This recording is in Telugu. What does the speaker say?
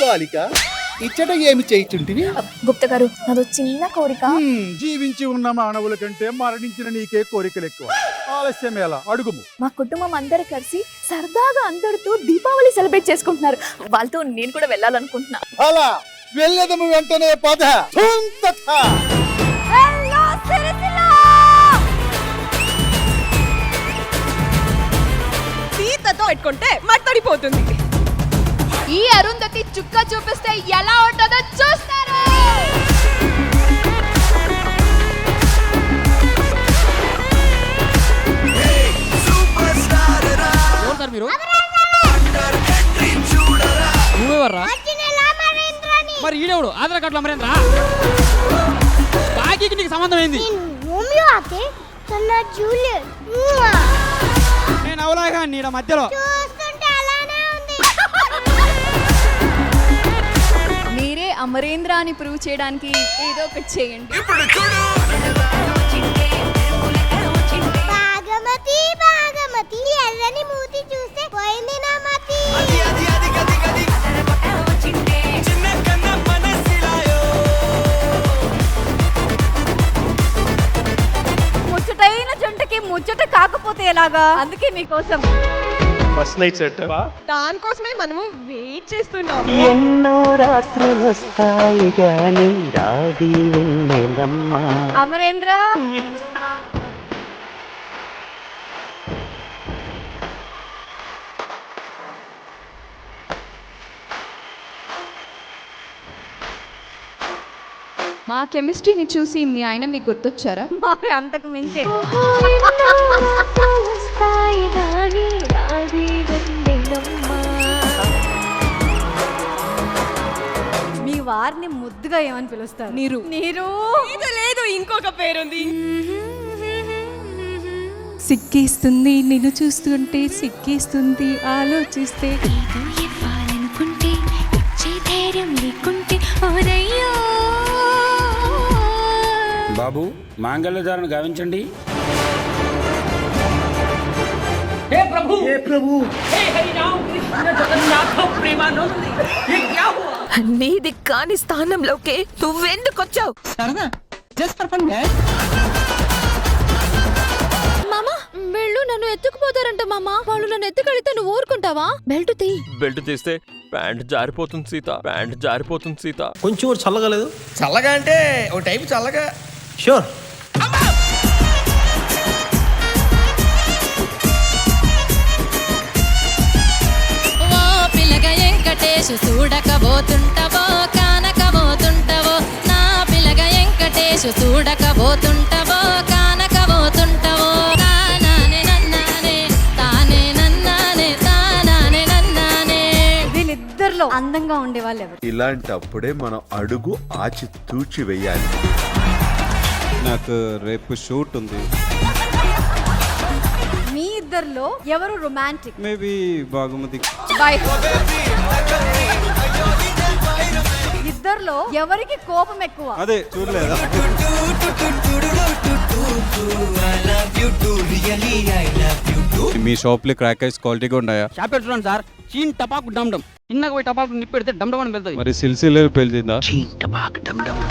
బాలిక ఇచ్చట ఏమి చేయుచుంటివి? గుప్త గారు నాదో చిన్న కోరిక. జీవించి ఉన్న మానవుల కంటే మరణించిన నీకే కోరికలు ఎక్కువ. ఆలస్యమేలా, అడుగుము. మా కుటుంబం అందరు కలిసి సరదాగా అందరితో దీపావళి సెలబ్రేట్ చేసుకుంటున్నారు. వాళ్ళతో నేను కూడా వెళ్ళాలనుకుంటున్నా. అలా వెళ్ళదము వెంటనే పద. సీతతో పెట్టుకుంటే మట్టడిపోతుంది. ఈ అరుంధతి చుక్క చూపిస్తే ఎలా ఉంటుందో చూస్తారు. మీరు నువ్వెవర్రా? మరి ఈడెవడు? ఆధార్ కార్డులో అమరేంద్ర. బాకీకి నీకు సంబంధం ఏంది? నేను అవలాగా నీడ మధ్యలో. మీరే అమరేంద్ర అని ప్రూవ్ చేయడానికి ఏదో ఒకటి చేయండి. ఎర్రని మూతి చూస్తే పోయింది నా మతి. ముచ్చటైన జంటకి ముచ్చట కాకపోతే ఎలాగా? అందుకే మీకోసం ఫస్ట్ నైట్ సెట్. దానికోసమే మనము వెయిట్ చేస్తున్నాం. ఎన్నో రాత్రులు వస్తాయి గాని రాది వెన్నెలమ్మ. అమరేంద్ర మా కెమిస్ట్రీని చూసి మీ ఆయన మీకు గుర్తొచ్చారా? మరి అంతకు మించే. మీ వారిని ముద్దుగా ఏమని పిలుస్తారు? నీరు. నీరు లేదు, ఇంకొక పేరుంది. సిగ్గేస్తుంది నిన్ను చూస్తుంటే, సిగ్గేస్తుంది ఆలోచిస్తే. బాబు, మాంగళ్యధారణ గావించండి. నీది కాని స్థానంలోకి నువ్వెందుకు వచ్చావు? మామా, వీళ్ళు నన్ను ఎత్తుకుపోతారంట మామా. వాళ్ళు నన్ను ఎత్తుకెళ్తే నువ్వు ఊరుకుంటావా? బెల్ట్ తీ. బెల్ట్ తీస్తే ప్యాంట్ జారిపోతుంది సీత. ప్యాంట్ జారిపోతుంది సీత. కొంచెం చల్లగా లేదు? చల్లగా అంటే ఓ టైపు చల్లగా. షూర్. పిల్లగ వెంకటేశు చూడకబోతుంటవో కానకబోతుంటవో. నా పిల్లగ వెంకటేశు చూడకబోతుంటవో కానకబోతుంటవో. తానానే నన్నానే తానే నన్నానే తానానే నన్నానే. వీళ్ళిద్దరిలో అందంగా ఉండేవాళ్ళు ఎవరు? ఇలాంటప్పుడే మనం అడుగు ఆచి తూచి వెయ్యాలి. నాకు రేపు షూట్ ఉంది. మీ ఇద్దరిలో ఎవరు రొమాంటిక్? మేబీ బాగుమతి. బాయ్. ఇద్దరిలో ఎవరికి కోపం ఎక్కువ? అదే చూడలేదా? మీ షాప్ లో క్రాక్ ఐస్ క్వాలిటీగా ఉన్నాయా? షాప్ చూడండి సార్. చీన్ టపాకు డమ్ డమ్. చిన్నగా పోయి టపాకు నిప్పు పెడితే డమ్ డమ్ అని వెళ్తాయి. మరి సిల్సిలర్ పెళ్లిందా? చీంట బాగా డమ్ డమ్.